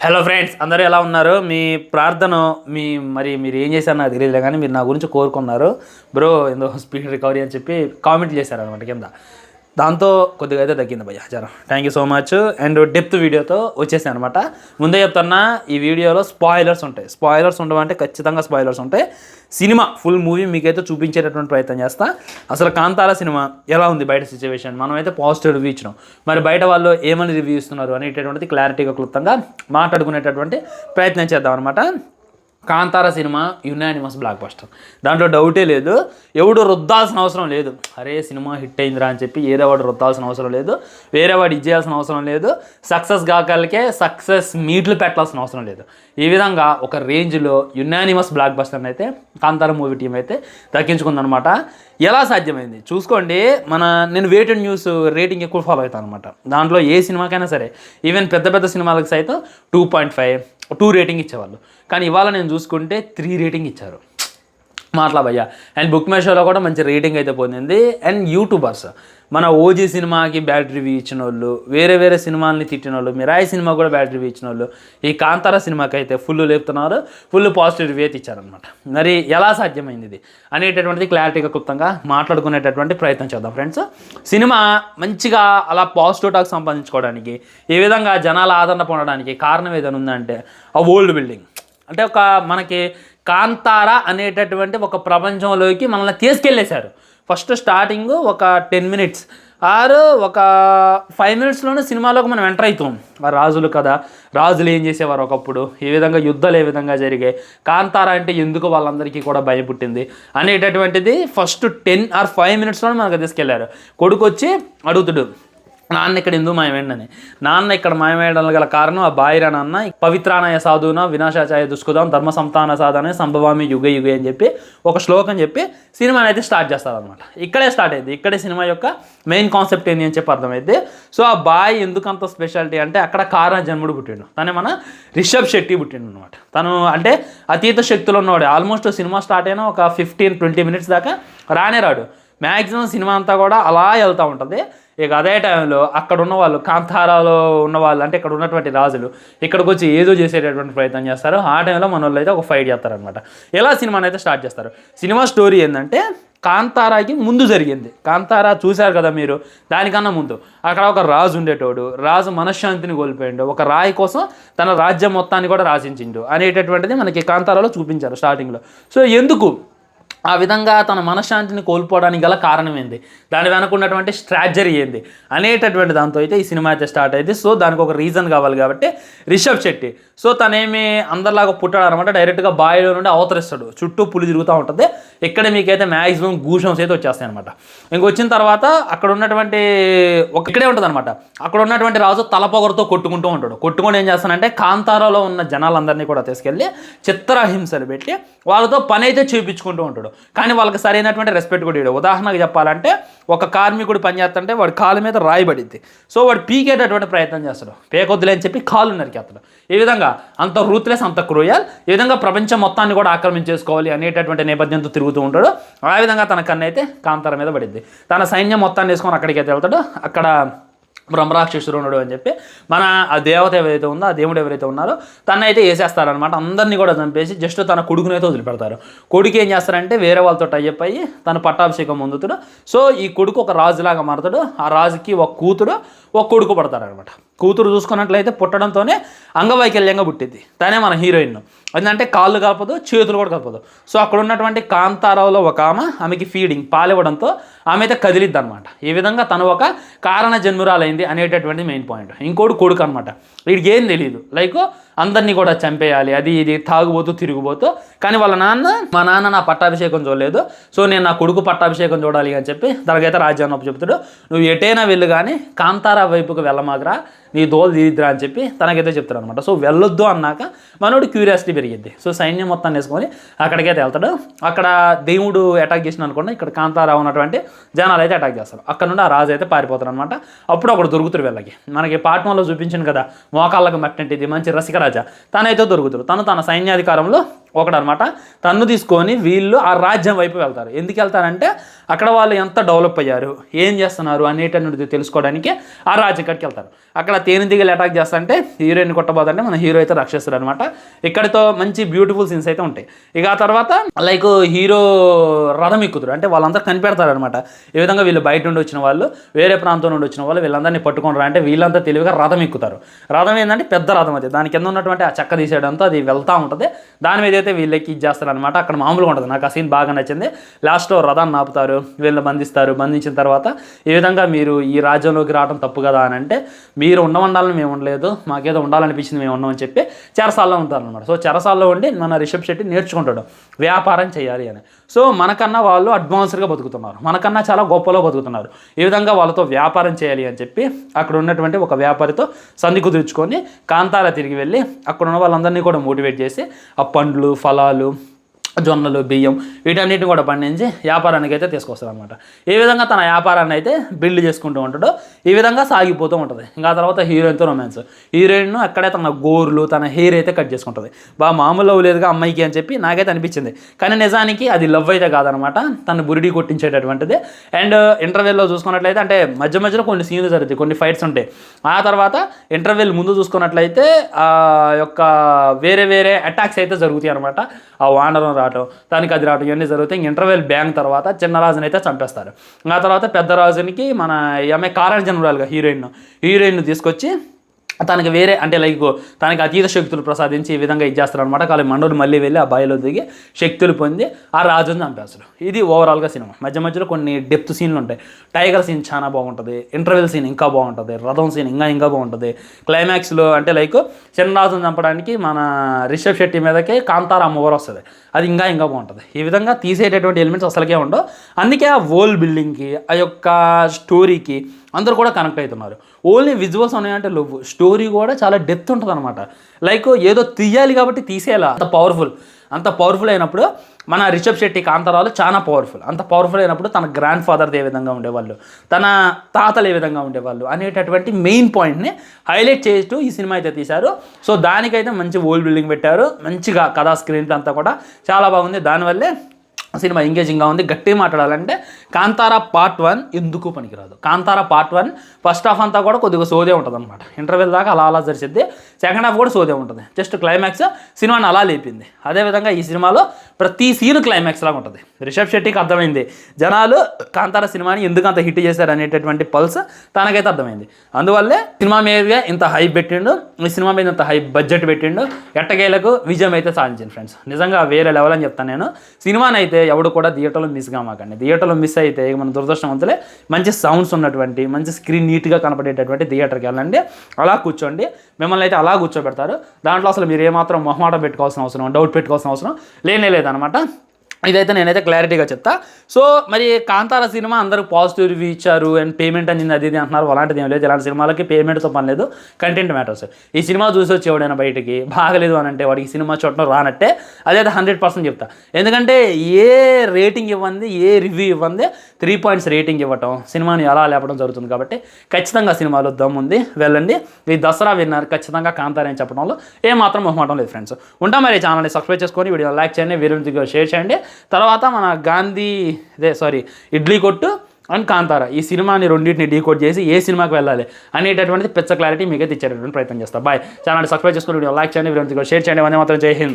Hello friends, అందరూ ఎలా ఉన్నారు? మీ ప్రార్థన మీరు ఏం చేశారు నాకు తెలియదు, కానీ మీరు నా గురించి కోరుకున్నారు బ్రో, ఏందో స్పీడ్ రికవరీ అని చెప్పి కామెంట్ చేశారనమాట కింద. దాంతో కొద్దిగా అయితే తగ్గింది భయ్య జ్వరం. Thank you so much. And depth వీడియోతో వచ్చేసాను అనమాట. ముందే చెప్తున్నా, ఈ వీడియోలో స్పాయిలర్స్ ఉంటాయి. స్పాయిలర్స్ ఉండమంటే ఖచ్చితంగా స్పాయిలర్స్ ఉంటాయి. సినిమా ఫుల్ మూవీ మీకైతే చూపించేటటువంటి ప్రయత్నం చేస్తా. అసలు కాంతారా సినిమా ఎలా ఉంది బయట సిచ్యువేషన్, మనమైతే పాజిటివ్ రివ్యూ ఇచ్చినాం. మరి బయట వాళ్ళు ఏమని రివ్యూ ఇస్తున్నారు అనేటటువంటిది క్లారిటీగా క్లుప్తంగా మాట్లాడుకునేటటువంటి ప్రయత్నం చేద్దాం అనమాట. Kantara cinema unanimous block buster, దాంట్లో డౌటే లేదు. ఎవడు రుద్దాల్సిన అవసరం లేదు. అరే సినిమా హిట్ అయిందిరా అని చెప్పి ఏరేవాడు రుద్దాల్సిన అవసరం లేదు, వేరేవాడు ఇచ్చేయాల్సిన అవసరం లేదు, సక్సెస్ కాకలకే సక్సెస్ మీట్లు పెట్టాల్సిన అవసరం లేదు. ఈ విధంగా ఒక రేంజ్లో యునానిమస్ బ్లాక్ బస్టర్ని అయితే కాంతారా మూవీ టీం అయితే దక్కించుకుందనమాట. ఎలా సాధ్యమైంది చూసుకోండి. నేను వెయిట్ అండ్ న్యూస్ రేటింగ్ ఎక్కువ ఫాలో అవుతాను అనమాట. దాంట్లో ఏ సినిమాకైనా సరే, ఈవెన్ పెద్ద పెద్ద సినిమాలకు సైతం 2.5 2 రేటింగ్ ఇచ్చేవాళ్ళు. కానీ ఇవాళ నేను చూసుకుంటే 3 రేటింగ్ ఇచ్చారు. మాటలా భయ్య. అండ్ బుక్ మై షోలో కూడా మంచి రేటింగ్ అయితే పొందింది. అండ్ యూట్యూబర్స్, మన ఓజీ సినిమాకి బ్యాడ్ రివ్యూ ఇచ్చిన వాళ్ళు, వేరే సినిమాలని తిట్టిన వాళ్ళు, మిరాయి సినిమా కూడా బ్యాడ్ రివ్యూ ఇచ్చిన వాళ్ళు ఈ కాంతారా సినిమాకి అయితే ఫుల్ లేపుతున్నారు, ఫుల్ పాజిటివ్ రివ్యూ అయితే ఇచ్చారనమాట. మరి ఎలా సాధ్యమైంది ఇది అనేటటువంటిది క్లారిటీగా క్లుప్తంగా మాట్లాడుకునేటటువంటి ప్రయత్నం చేద్దాం ఫ్రెండ్స్. సినిమా మంచిగా అలా పాజిటివ్ టాక్ సంపాదించుకోవడానికి, ఈ విధంగా జనాల ఆదరణ పొందడానికి కారణం ఏదైనా ఉందంటే ఆ ఓల్డ్ బిల్డింగ్. అంటే మనకి కాంతారా అనేటటువంటి ఒక ప్రపంచంలోకి మనల్ని తీసుకెళ్ళేశారు. ఫస్ట్ స్టార్టింగ్ ఒక 10 minutes ఆరు ఒక 5 minutesలోనే సినిమాలోకి మనం ఎంటర్ అవుతాం. ఆ రాజులు కదా, రాజులు ఏం చేసేవారు ఒకప్పుడు, ఏ విధంగా యుద్ధాలు ఏ విధంగా జరిగాయి, కాంతారా అంటే ఎందుకు వాళ్ళందరికీ కూడా భయం పుట్టింది అనేటటువంటిది ఫస్ట్ 10 or 5 minutesలోనే మనకు తీసుకెళ్లారు. కొడుకు వచ్చి అడుగుతుడు, నాన్న ఇక్కడ ఎందుకు మాయమేండని. నాన్న ఇక్కడ మాయమేయడం గల కారణం ఆ బాయిరా నాన్న పవిత్రానాయ సాధువున వినాశాచాయ దుష్కృతం ధర్మ సంతాన సాధన సంభవామి యుగ యుగే అని చెప్పి ఒక శ్లోకం చెప్పి సినిమాని అయితే స్టార్ట్ చేస్తారనమాట. ఇక్కడే స్టార్ట్ అయింది. ఇక్కడే సినిమా యొక్క మెయిన్ కాన్సెప్ట్ ఏంటి అని చెప్పి అర్థమైంది. సో ఆ బాయ్ ఎందుకంత స్పెషాలిటీ అంటే అక్కడ కారణ జన్ముడు పుట్టిండు. తనే మన రిషబ్ శెట్టి పుట్టిండు అనమాట. తను అంటే అతీత శక్తులు ఉన్నవాడు. ఆల్మోస్ట్ సినిమా స్టార్ట్ అయినా ఒక 15-20 minutes దాకా రానే రాడు. మ్యాక్సిమం సినిమా అంతా కూడా అలా వెళ్తూ ఉంటుంది. ఇక అదే టైంలో అక్కడ ఉన్న వాళ్ళు, కాంతారాలో ఉన్న వాళ్ళు అంటే ఇక్కడ ఉన్నటువంటి రాజులు ఇక్కడికి వచ్చి ఏదో చేసేటటువంటి ప్రయత్నం చేస్తారు. ఆ టైంలో మన వాళ్ళు అయితే ఒక ఫైట్ చేస్తారనమాట. ఎలా సినిమాని అయితే స్టార్ట్ చేస్తారు. సినిమా స్టోరీ ఏంటంటే కాంతారాకి ముందు జరిగింది. కాంతారా చూశారు కదా మీరు, దానికన్నా ముందు అక్కడ ఒక రాజు ఉండేటోడు. రాజు మనశ్శాంతిని కోల్పోయిండు, ఒక రాయి కోసం తన రాజ్యం మొత్తాన్ని కూడా రాసించిండు అనేటటువంటిది మనకి కాంతారాలో చూపించారు స్టార్టింగ్లో. సో ఎందుకు ఆ విధంగా తన మనశ్శాంతిని కోల్పోవడానికి గల కారణం ఏంది, దాని వెనక ఉన్నటువంటి స్ట్రాటజీ ఏంది అనేటటువంటి దాంతో అయితే ఈ సినిమా అయితే స్టార్ట్ అయింది. సో దానికి ఒక రీజన్ కావాలి కాబట్టి రిషబ్ శెట్టి. సో తనేమి అందరిలాగా పుట్టాడు అనమాట. డైరెక్ట్గా బాయిలో నుండి అవతరిస్తాడు, చుట్టూ పులి తిరుగుతూ ఉంటుంది. ఇక్కడ మీకైతే మ్యాక్సిమం గూషమ్స్ అయితే వచ్చేస్తాయి అనమాట. ఇంకొచ్చిన తర్వాత అక్కడ ఉన్నటువంటి ఇక్కడే ఉంటుంది అనమాట. అక్కడ ఉన్నటువంటి రాజు తలపొగరుతో కొట్టుకుంటూ ఉంటాడు. కొట్టుకుంటూ ఏం చేస్తానంటే కాంతారాలో ఉన్న జనాలందరినీ కూడా తీసుకెళ్ళి చిత్రహింసలు పెట్టి వాళ్ళతో పని అయితే చేయించుకుంటూ ఉంటాడు. కానీ వాళ్ళకి సరైనటువంటి రెస్పెక్ట్ కూడా ఇవ్వడు. ఉదాహరణకు చెప్పాలంటే ఒక కార్మికుడు పని చేస్తుంటే వాడి కాలు మీద రాయబడిద్ది. సో వాడు పీకేటటువంటి ప్రయత్నం చేస్తాడు, పేకొద్దులే అని చెప్పి కాలు నరికేస్తాడు. ఈ విధంగా అంత రూత్లెస్, అంత క్రూయల్, ఈ విధంగా ప్రపంచం మొత్తాన్ని కూడా ఆక్రమించేసుకోవాలి అనేటటువంటి నేపథ్యంతో తిరుగుతూ ఉంటాడు. ఆ విధంగా తన కన్ను అయితే కాంతార మీద పడిద్ది. తన సైన్యం మొత్తాన్ని వేసుకొని అక్కడికి అయితే వెళ్తాడు. అక్కడ బ్రహ్మరాక్షసుడు ఉన్నాడు అని చెప్పి మన ఆ దేవత ఎవరైతే ఉందో, ఆ దేవుడు ఎవరైతే ఉన్నారో తనైతే వేసేస్తారనమాట. అందరినీ కూడా చంపేసి జస్ట్ తన కొడుకునైతే వదిలిపెడతారు. కొడుకు ఏం చేస్తారంటే వేరే వాళ్ళతో టైప్ అయ్యి తన పట్టాభిషేకం పొందుతాడు. సో ఈ కొడుకు ఒక రాజులాగా మారుతాడు. ఆ రాజుకి ఒక కూతురు ఒక కొడుకు పడతారనమాట. కూతురు చూసుకున్నట్లయితే పుట్టడంతోనే అంగవైకల్యంగా పుట్టింది. తనే మన హీరోయిన్. ఏంటంటే కాళ్ళు కలపదు, చేతులు కూడా కలపదు. సో అక్కడ ఉన్నటువంటి కాంతారావులో ఒక ఆమెకి ఫీడింగ్ పాలివ్వడంతో ఆమె అయితే కదిలిద్ది అనమాట. ఈ విధంగా తను ఒక కారణ జన్మురాలైంది అనేటటువంటి మెయిన్ పాయింట్. ఇంకోటి కొడుకు అనమాట. వీడికి ఏం తెలియదు, లైక్ అందరినీ కూడా చంపేయాలి, అది ఇది తాగుబోతూ తిరిగిపోతూ. కానీ వాళ్ళ మా నాన్న నా పట్టాభిషేకం చూడలేదు, సో నేను నా కొడుకు పట్టాభిషేకం చూడాలి అని చెప్పి తనకైతే రాజ్యాన్ని చెప్తాడు. నువ్వు ఎటైనా వెళ్ళు కానీ కాంతారా వైపుకు వెళ్ళమాగరా, నీ దోలు తీరిద్రా అని చెప్పి తనకైతే చెప్తాడు అనమాట. సో వెళ్ళొద్దు అన్నాక మనోడు క్యూరియాసిటీ పెరిగింది. సో సైన్యం మొత్తాన్ని వేసుకొని అక్కడికైతే వెళ్తాడు. అక్కడ దేవుడు అటాక్ చేసిన అనుకోండి, ఇక్కడ కాంతారా ఉన్నటువంటి జనాలు అయితే అటాక్ చేస్తారు. అక్కడ నుండి ఆ రాజు అయితే పారిపోతారు అనమాట. అప్పుడు అక్కడ దొరుకుతారు వీళ్ళకి. మనకి పార్ట్ 1లో చూపించాను కదా, మోకాళ్ళకు మట్టింటిది మంచి రసిక రాజా, తనైతే దొరుకుతాడు. తన సైన్యాధికారంలో ఒకడనమాట. తన్ను తీసుకొని వీళ్ళు ఆ రాజ్యం వైపు వెళ్తారు. ఎందుకు వెళ్తారంటే అక్కడ వాళ్ళు ఎంత డెవలప్ అయ్యారు, ఏం చేస్తున్నారు అనేటటువంటిది తెలుసుకోవడానికి ఆ రాజ్యం కాడికి వెళ్తారు. అక్కడ తేనెటీగలు అటాక్ చేస్తుంటే హీరోయిన్ కొట్టబోతుంటే మన హీరో అయితే రక్షిస్తాడు అనమాట. ఇక్కడితో మంచి బ్యూటిఫుల్ సీన్స్ అయితే ఉంటాయి. ఇక ఆ తర్వాత లైక్ హీరో రథం ఎక్కుతారు, అంటే వాళ్ళందరూ కనిపెడతారు అనమాట. ఈ విధంగా వీళ్ళు బయట నుండి వచ్చిన వాళ్ళు, వేరే ప్రాంతం నుండి వచ్చిన వాళ్ళు వీళ్ళందరినీ పట్టుకుంటారు. అంటే వీళ్ళంతా తెలివిగా రథం ఎక్కుతారు. రథం ఏంటంటే పెద్ద రథం అది, దాని కింద ఉన్నటువంటి ఆ చెక్క తీసేయడంతో అది వెళ్తూ ఉంటుంది. దాని మీద అయితే వీళ్ళకి ఇచ్చేస్తారు అనమాట. అక్కడ మామూలుగా ఉంటుంది. నాకు ఆ సీన్ బాగా నచ్చింది. లాస్ట్లో రథాన్ని ఆపుతారు, వీళ్ళని బంధిస్తారు. బంధించిన తర్వాత ఈ విధంగా మీరు ఈ రాజ్యంలోకి రావడం తప్పు కదా అని అంటే, మీరు ఉండాలని మేము ఉండలేదు, మాకేదో ఉండాలనిపించింది మేము ఉన్నామని చెప్పి చెరసాల్లో ఉంటారనమాట. సో చెరసాల్లో ఉండి మన రిషబ్ శెట్టి నేర్చుకుంటాడు వ్యాపారం చేయాలి అని. సో మనకన్నా వాళ్ళు అడ్వాన్స్డ్గా బతుకుతున్నారు, మనకన్నా చాలా గొప్పలో బతుకుతున్నారు. ఈ విధంగా వాళ్ళతో వ్యాపారం చేయాలి అని చెప్పి అక్కడ ఉన్నటువంటి ఒక వ్యాపారితో సంధి కుదుర్చుకొని కాంతార తిరిగి వెళ్ళి అక్కడ ఉన్న వాళ్ళందరినీ కూడా మోటివేట్ చేసి ఆ పండ్లు, ఫలాలు, జొన్నలు, బియ్యం వీటన్నిటిని కూడా పండించి వ్యాపారానికి అయితే తీసుకొస్తాడు అనమాట. ఈ విధంగా తన వ్యాపారాన్ని అయితే బిల్డ్ చేసుకుంటూ ఉంటాడు. ఈ విధంగా సాగిపోతూ ఉంటుంది. ఇంకా తర్వాత హీరోయిన్తో రొమాన్స్. హీరోయిన్ అక్కడే తన గోర్లు, తన హెయిర్ అయితే కట్ చేసుకుంటుంది. మామూలు లవ్ లేదుగా అమ్మాయికి అని చెప్పి నాకైతే అనిపించింది. కానీ నిజానికి అది లవ్ అయితే కాదనమాట, తను బురిడి కొట్టించేటటువంటిది. అండ్ ఇంటర్వెల్లో చూసుకున్నట్లయితే అంటే మధ్య మధ్యలో కొన్ని సీన్లు జరుగుతాయి, కొన్ని ఫైట్స్ ఉంటాయి. ఆ తర్వాత ఇంటర్వెల్ ముందు చూసుకున్నట్లయితే ఆ యొక్క వేరే వేరే అటాక్స్ అయితే జరుగుతాయి అనమాట. ఆ వానరం రావటం, దానికి అది రావటం ఇవన్నీ జరుగుతాయి. ఇంటర్వెల్ బ్యాంక్ తర్వాత చిన్న రాజుని అయితే చంపేస్తారు. ఆ తర్వాత పెద్ద రాజునికి మన ఆమె కారణ జనరాలుగా హీరోయిన్ తీసుకొచ్చి తనకి వేరే అంటే లైక్ తనకి అతీత శక్తులు ప్రసాదించి ఈ విధంగా ఇచ్చేస్తారు అనమాట. కానీ మండోడు మళ్ళీ వెళ్ళి ఆ బాయిలో దిగి శక్తులు పొంది ఆ రాజుని చంపేస్తారు. ఇది ఓవరాల్గా సినిమా. మధ్య మధ్యలో కొన్ని డెప్త్ సీన్లు ఉంటాయి. టైగర్ సీన్ చాలా బాగుంటుంది, ఇంటర్వెల్ సీన్ ఇంకా బాగుంటుంది, రథం సీన్ ఇంకా బాగుంటుంది. క్లైమాక్స్లో అంటే లైక్ చిన్న రాజుని చంపడానికి మన రిషబ్ శెట్టి మీదకే కాంతార అమ్మవారు వస్తుంది. అది ఇంకా బాగుంటుంది. ఈ విధంగా తీసేటటువంటి ఎలిమెంట్స్ అసలుకే ఉండవు. అందుకే ఆ వరల్డ్ బిల్డింగ్కి, ఆ యొక్క స్టోరీకి అందరూ కూడా కనెక్ట్ అవుతున్నారు. ఓన్లీ విజువల్స్ ఉన్నాయంటే లవ్, స్టోరీ కూడా చాలా డెప్త్ ఉంటుంది అనమాట. లైక్ ఏదో తీయాలి కాబట్టి తీసేయాలి, అంత పవర్ఫుల్ అయినప్పుడు మన రిషబ్ శెట్టి కాంతారాలు చాలా పవర్ఫుల్. అంత పవర్ఫుల్ అయినప్పుడు తన గ్రాండ్ ఫాదర్ది ఏ విధంగా ఉండేవాళ్ళు, తన తాతలు ఏ విధంగా ఉండేవాళ్ళు అనేటటువంటి మెయిన్ పాయింట్ని హైలైట్ చేస్తూ ఈ సినిమా అయితే తీశారు. సో దానికైతే మంచి వరల్డ్ బిల్డింగ్ పెట్టారు, మంచిగా కథా స్క్రీన్ ప్లే అంతా కూడా చాలా బాగుంది. దానివల్లే సినిమా ఎంగేజింగ్గా ఉంది. గట్టిగా మాట్లాడాలంటే కాంతారా పార్ట్ 1 ఎందుకు పనికిరాదు. కాంతారా పార్ట్ 1 ఫస్ట్ హాఫ్ అంతా కూడా కొద్దిగా సోదే ఉంటుంది అనమాట. ఇంటర్వెల్ దాకా అలా జరిచింది. సెకండ్ హాఫ్ కూడా సోదే ఉంటుంది. జస్ట్ క్లైమాక్స్ సినిమాని అలా లేపింది. అదేవిధంగా ఈ సినిమాలో ప్రతి సీన్ క్లైమాక్స్ లాగా ఉంటుంది. రిషబ్ శెట్టికి అర్థమైంది జనాలు కాంతారా సినిమాని ఎందుకు అంత హిట్ చేశారు అనేటటువంటి పల్స్ తనకైతే అర్థమైంది. అందువల్లే సినిమా మీద ఇంత హైప్ పెట్టిండు, ఈ సినిమా మీద ఇంత హై బడ్జెట్ పెట్టిండు. ఎట్టకేలకు విజయం అయితే సాధించింది ఫ్రెండ్స్. నిజంగా వేరే లెవెల్ అని చెప్తాను నేను. సినిమాని అయితే ఎవడు కూడా థియేటర్లో మిస్ కామాకండి. థియేటర్లో మిస్ అయితే మన దురదృష్టవంతులే. మంచి సౌండ్స్ ఉన్నటువంటి, మంచి స్క్రీన్ నీట్గా కనపడేటటువంటి థియేటర్కి వెళ్ళండి. అలా కూర్చోండి, మిమ్మల్ని అయితే అలా కూర్చోబెడతారు. దాంట్లో అసలు మీరు ఏమాత్రం మొహమాటం పెట్టుకోవాల్సిన అవసరం, డౌట్ పెట్టుకోవాల్సిన అవసరం లేదనమాట. ఇదైతే నేనైతే క్లారిటీగా చెప్తా. సో మరి కాంతార సినిమా అందరూ పాజిటివ్ రివ్యూ ఇచ్చారు అండ్ పేమెంట్ అని అది అంటున్నారు. అలాంటిది ఏం లేదు. ఇలాంటి సినిమాలకి పేమెంట్తో పని లేదు, కంటెంట్ మ్యాటర్స్. ఈ సినిమా చూసి వచ్చి ఎవడైనా బయటికి బాగలేదు అని అంటే వాడికి సినిమా చూడటం రానట్టే. అదైతే 100% చెప్తా. ఎందుకంటే ఏ రేటింగ్ ఇవ్వండి, ఏ రివ్యూ ఇవ్వండి 3 పాయింట్స్ రేటింగ్ ఇవ్వటం, సినిమాని అలా లేపడం జరుగుతుంది. కాబట్టి ఖచ్చితంగా సినిమాలో దమ్ముంది, వెళ్ళండి. ఈ దసరా విన్నర్ ఖచ్చితంగా కాంతార అని చెప్పడంలో ఏమాత్రం మొహమాటం లేదు ఫ్రెండ్స్. ఉంటాం మరి. ఛానల్ని సబ్స్క్రైబ్ చేసుకొని వీడియో లైక్ చేయండి, వీడియో షేర్ చేయండి. తర్వాత మన ఇడ్లీ కొట్టు అండ్ కాంతార ఈ సినిమాని రెండింటిని డీకోడ్ చేసి ఏ సినిమాకి వెళ్ళాలి అనేటటువంటిది పెద్ద క్లారిటీ మీకైతే ఇచ్చేటటువంటి ప్రయత్నం చేస్తాను. బాయ్. ఛానల్ సబ్స్క్రైబ్ చేసుకుని వీడియో లైక్ చేయండి, వీడియో షేర్ చేయండి. వందే మాత్రం జై హింద్.